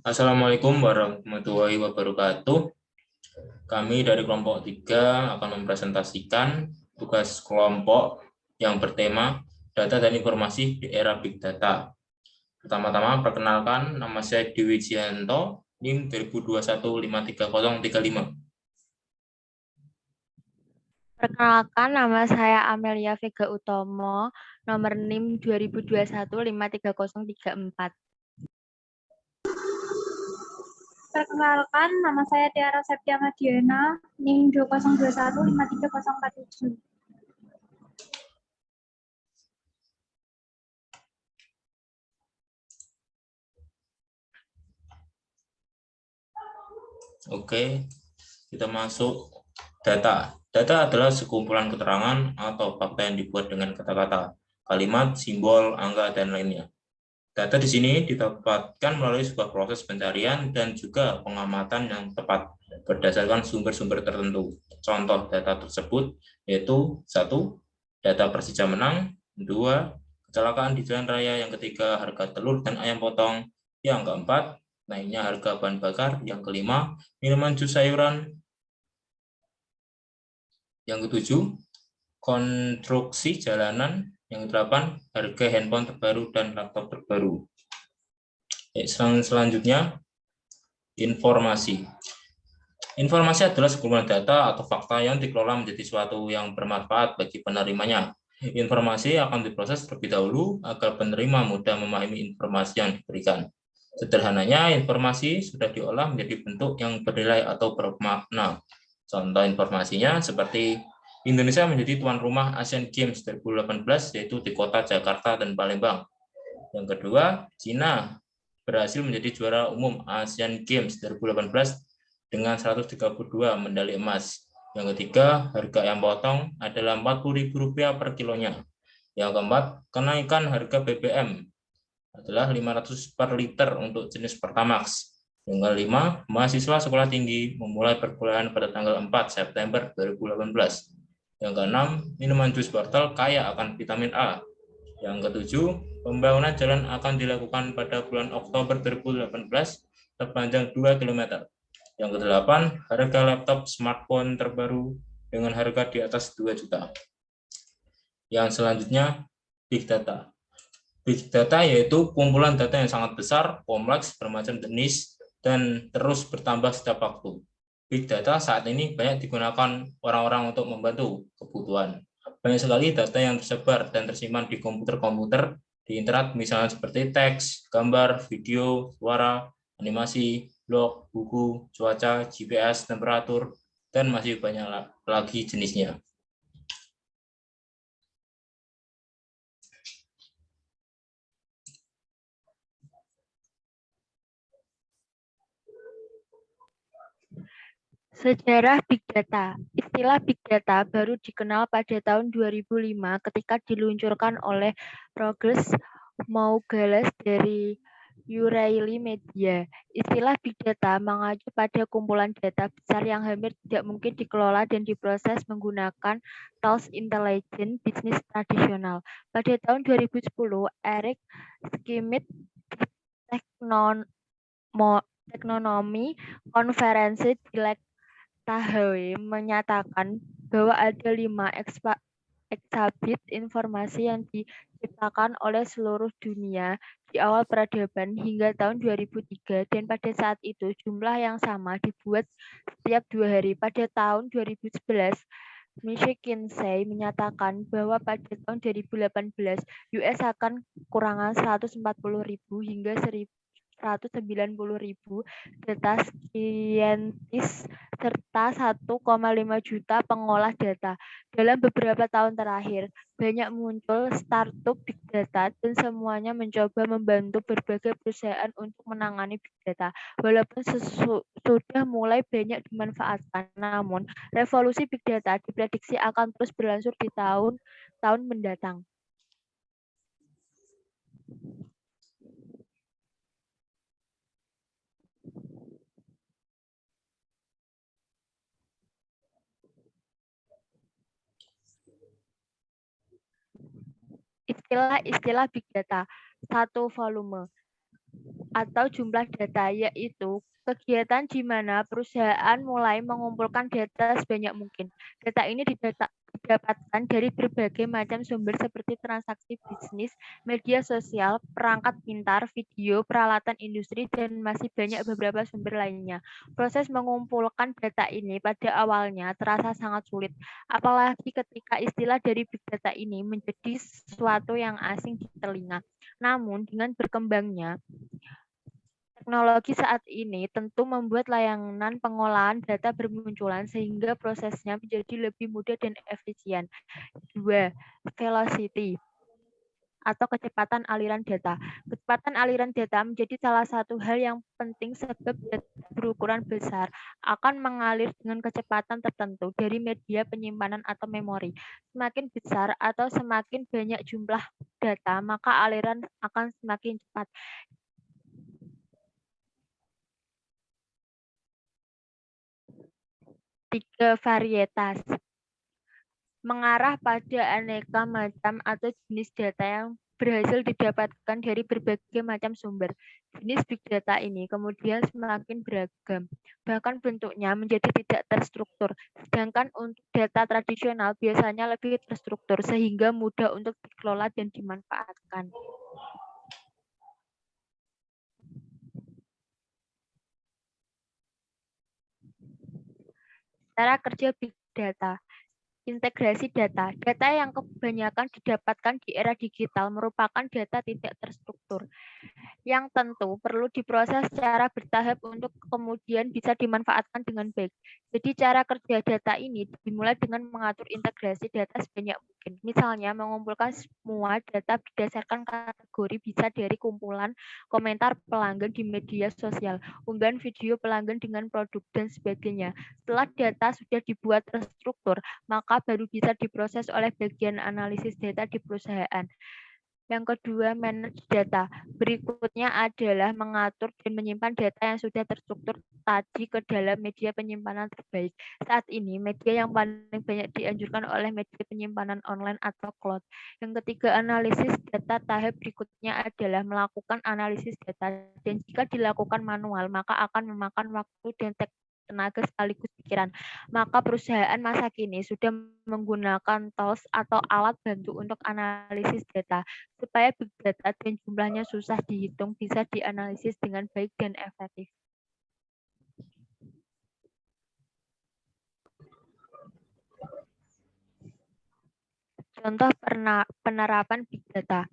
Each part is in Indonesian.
Assalamualaikum warahmatullahi wabarakatuh. Kami dari kelompok 3 akan mempresentasikan tugas kelompok yang bertema Data dan Informasi di Era Big Data. Pertama-tama, perkenalkan, nama saya Dewi Jianto, NIM 2021533035. Perkenalkan, nama saya Amelia Vega Utomo, nomor NIM 2021533034. Perkenalkan, nama saya Tiara Septiana Diana, NIM 20215347. Oke, kita masuk data. Data adalah sekumpulan keterangan atau fakta yang dibuat dengan kata-kata, kalimat, simbol, angka, dan lainnya. Data di sini didapatkan melalui sebuah proses pencarian dan juga pengamatan yang tepat berdasarkan sumber-sumber tertentu. Contoh data tersebut yaitu 1. Data Persija menang, 2. Kecelakaan di jalan raya, yang ketiga harga telur dan ayam potong, yang keempat naiknya harga bahan bakar, yang kelima minuman jus sayuran, yang ketujuh konstruksi jalanan, yang ke-8 harga handphone terbaru dan laptop terbaru. Selanjutnya, informasi. Informasi adalah sekumpulan data atau fakta yang dikelola menjadi suatu yang bermanfaat bagi penerimanya. Informasi akan diproses terlebih dahulu agar penerima mudah memahami informasi yang diberikan. Sederhananya, informasi sudah diolah menjadi bentuk yang bernilai atau bermakna. Contoh informasinya seperti Indonesia menjadi tuan rumah Asian Games 2018, yaitu di kota Jakarta dan Palembang. Yang kedua, Cina berhasil menjadi juara umum Asian Games 2018 dengan 132 medali emas. Yang ketiga, harga ayam potong adalah Rp40.000 per kilonya. Yang keempat, kenaikan harga BBM adalah 500 per liter untuk jenis Pertamax. Yang kelima, mahasiswa sekolah tinggi memulai perkuliahan pada tanggal 4 September 2018. Yang keenam, minuman jus botol kaya akan vitamin A. Yang ketujuh, pembangunan jalan akan dilakukan pada bulan Oktober 2018 sepanjang 2 km. Yang kedelapan, harga laptop smartphone terbaru dengan harga di atas 2 juta. Yang selanjutnya, Big Data. Big Data yaitu kumpulan data yang sangat besar, kompleks, bermacam jenis, dan terus bertambah setiap waktu. Big Data saat ini banyak digunakan orang-orang untuk membantu kebutuhan. Banyak sekali data yang tersebar dan tersimpan di komputer-komputer di internet, misalnya seperti teks, gambar, video, suara, animasi, blog, buku, cuaca, GPS, temperatur, dan masih banyak lagi jenisnya. Sejarah Big Data. Istilah Big Data baru dikenal pada tahun 2005 ketika diluncurkan oleh Rogers Mougales dari O'Reilly Media. Istilah Big Data mengacu pada kumpulan data besar yang hampir tidak mungkin dikelola dan diproses menggunakan tools intelijen bisnis tradisional. Pada tahun 2010, Eric Schmidt Teknonomi Konferensi di Tahoe menyatakan bahwa ada 5 exabit informasi yang diciptakan oleh seluruh dunia di awal peradaban hingga tahun 2003, dan pada saat itu jumlah yang sama dibuat setiap 2 hari. Pada tahun 2011, McKinsey menyatakan bahwa pada tahun 2018 US akan kekurangan 140.000 hingga 190.000 data saintis serta 1,5 juta pengolah data. Dalam beberapa tahun terakhir, banyak muncul startup Big Data dan semuanya mencoba membantu berbagai perusahaan untuk menangani Big Data. Walaupun sudah mulai banyak dimanfaatkan, namun revolusi Big Data diprediksi akan terus berlangsung di tahun-tahun mendatang. Istilah-istilah Big Data. 1. Volume. atau jumlah data, yaitu kegiatan di mana perusahaan mulai mengumpulkan data sebanyak mungkin. Data ini didapatkan dari berbagai macam sumber seperti transaksi bisnis, media sosial, perangkat pintar, video, peralatan industri, dan masih banyak beberapa sumber lainnya. Proses mengumpulkan data ini pada awalnya terasa sangat sulit, apalagi ketika istilah dari big data ini menjadi sesuatu yang asing di telinga. Namun, dengan berkembangnya teknologi saat ini tentu membuat layanan pengolahan data bermunculan sehingga prosesnya menjadi lebih mudah dan efisien. 2. Velocity atau kecepatan aliran data. Kecepatan aliran data menjadi salah satu hal yang penting sebab data berukuran besar akan mengalir dengan kecepatan tertentu dari media penyimpanan atau memori. Semakin besar atau semakin banyak jumlah data, maka aliran akan semakin cepat. 3. Varietas mengarah pada aneka macam atau jenis data yang berhasil didapatkan dari berbagai macam sumber. Jenis big data ini kemudian semakin beragam, bahkan bentuknya menjadi tidak terstruktur. Sedangkan untuk data tradisional biasanya lebih terstruktur sehingga mudah untuk dikelola dan dimanfaatkan. Cara kerja big data. Integrasi data. Data yang kebanyakan didapatkan di era digital merupakan data tidak terstruktur yang tentu perlu diproses secara bertahap untuk kemudian bisa dimanfaatkan dengan baik. Jadi cara kerja data ini dimulai dengan mengatur integrasi data sebanyak mungkin. Misalnya mengumpulkan semua data berdasarkan kategori bisa dari kumpulan komentar pelanggan di media sosial, unggahan video pelanggan dengan produk dan sebagainya. Setelah data sudah dibuat terstruktur, maka baru bisa diproses oleh bagian analisis data di perusahaan. Yang kedua, manage data. Berikutnya adalah mengatur dan menyimpan data yang sudah terstruktur tadi ke dalam media penyimpanan terbaik. Saat ini, media yang paling banyak dianjurkan oleh media penyimpanan online atau cloud. Yang ketiga, analisis data. Tahap berikutnya adalah melakukan analisis data. Dan jika dilakukan manual, maka akan memakan waktu dan tenaga sekaligus pikiran. Maka perusahaan masa kini sudah menggunakan tools atau alat bantu untuk analisis data supaya big data dan jumlahnya susah dihitung bisa dianalisis dengan baik dan efektif. Contoh penerapan big data.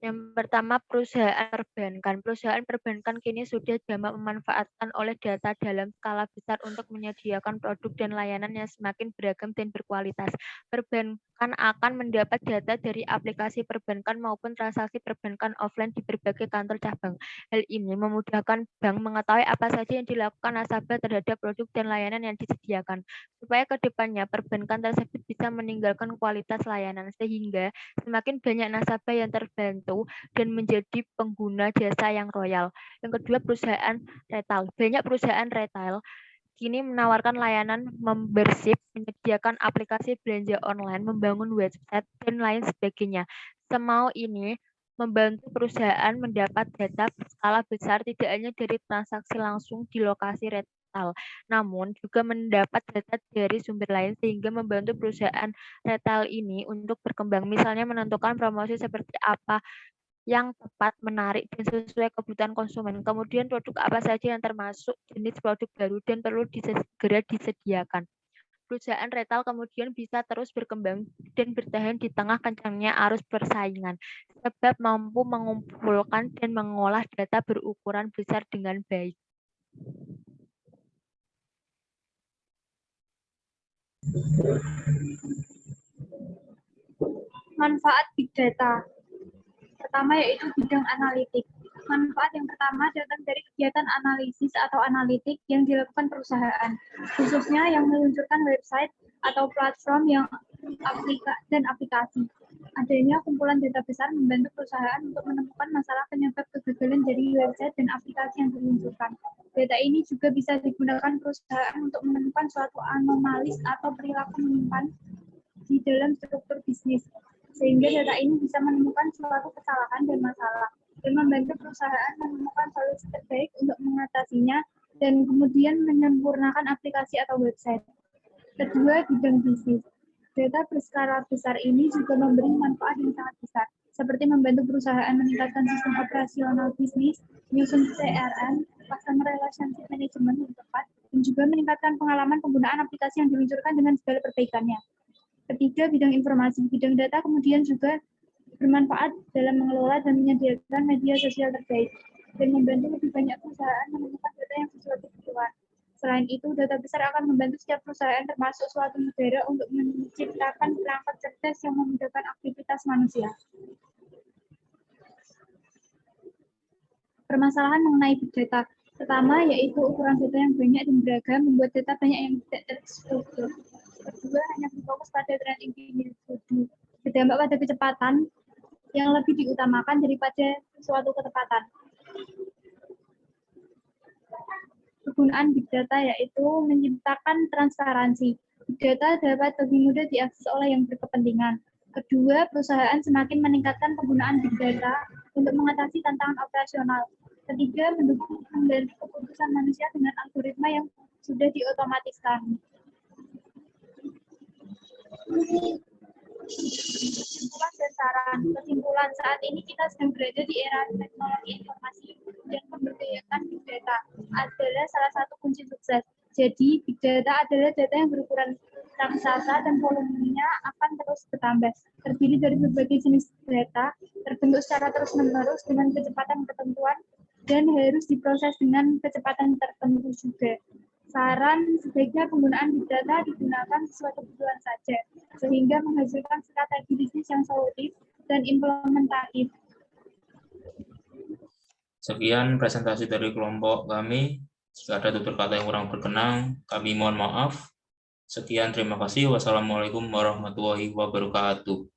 Yang pertama, perusahaan perbankan. Perusahaan perbankan kini sudah jamak memanfaatkan oleh data dalam skala besar untuk menyediakan produk dan layanan yang semakin beragam dan berkualitas. Perbankan akan mendapat data dari aplikasi perbankan maupun transaksi perbankan offline di berbagai kantor cabang. Hal ini memudahkan bank mengetahui apa saja yang dilakukan nasabah terhadap produk dan layanan yang disediakan. Supaya ke depannya perbankan tersebut bisa meninggalkan kualitas layanan sehingga semakin banyak nasabah yang terbantu dan menjadi pengguna jasa yang royal. Yang kedua, perusahaan retail. Banyak perusahaan retail kini menawarkan layanan membership, menyediakan aplikasi belanja online, membangun website, dan lain sebagainya. Semau ini membantu perusahaan mendapat data berskala besar tidak hanya dari transaksi langsung di lokasi retail, namun juga mendapat data dari sumber lain sehingga membantu perusahaan retail ini untuk berkembang. Misalnya menentukan promosi seperti apa yang tepat, menarik, dan sesuai kebutuhan konsumen. Kemudian produk apa saja yang termasuk jenis produk baru dan perlu segera disediakan. Perusahaan retail kemudian bisa terus berkembang dan bertahan di tengah kencangnya arus persaingan, sebab mampu mengumpulkan dan mengolah data berukuran besar dengan baik. Manfaat big data. Pertama yaitu bidang analitik. Manfaat yang pertama datang dari kegiatan analisis atau analitik yang dilakukan perusahaan, khususnya yang meluncurkan website atau platform yang dan aplikasi. Adanya kumpulan data besar membantu perusahaan untuk menemukan masalah penyebab kegagalan dari website dan aplikasi yang diluncurkan. Data ini juga bisa digunakan perusahaan untuk menemukan suatu anomalis atau perilaku menyimpan di dalam struktur bisnis, sehingga data ini bisa menemukan suatu kesalahan dan masalah. dan membantu perusahaan menemukan solusi terbaik untuk mengatasinya dan kemudian menyempurnakan aplikasi atau website. Kedua, bidang bisnis. Data berskala besar ini juga memberi manfaat yang sangat besar, seperti membantu perusahaan meningkatkan sistem operasional bisnis, menyusun CRM, customer relationship management yang tepat, dan juga meningkatkan pengalaman penggunaan aplikasi yang diluncurkan dengan segala perbaikannya. Ketiga, bidang informasi. Bidang data kemudian juga bermanfaat dalam mengelola dan menyediakan media sosial terbaik, dan membantu lebih banyak perusahaan menemukan data yang sesuai kebutuhan. Selain itu, data besar akan membantu setiap perusahaan termasuk suatu negara untuk menciptakan perangkat cerdas yang memudahkan aktivitas manusia. Permasalahan mengenai big data. Pertama, yaitu ukuran data yang banyak dan beragam membuat data banyak yang tidak terstruktur. Kedua, hanya berfokus pada tren individu. Berdampak pada kecepatan yang lebih diutamakan daripada suatu ketepatan. Penggunaan big data yaitu menciptakan transparansi. Big data dapat lebih mudah diakses oleh yang berkepentingan. Kedua, perusahaan semakin meningkatkan penggunaan big data untuk mengatasi tantangan operasional. Ketiga, mendukung pengendalian keputusan manusia dengan algoritma yang sudah diotomatiskan. Kesimpulan dan saran. Kesimpulan, saat ini kita sedang berada di era teknologi informasi dan pemberdayaan big data adalah salah satu kunci sukses. Jadi, big data adalah data yang berukuran raksasa dan volumenya akan terus bertambah. Terdiri dari berbagai jenis data, terbentuk secara terus-menerus dengan kecepatan ketentuan, dan harus diproses dengan kecepatan tertentu juga. Saran, sebaiknya penggunaan big data digunakan sesuai kebutuhan saja, sehingga menghasilkan strategi bisnis yang solutif dan implementatif. Sekian presentasi dari kelompok kami. Jika ada tutur kata yang kurang berkenan, kami mohon maaf. Sekian, terima kasih. Wassalamualaikum warahmatullahi wabarakatuh.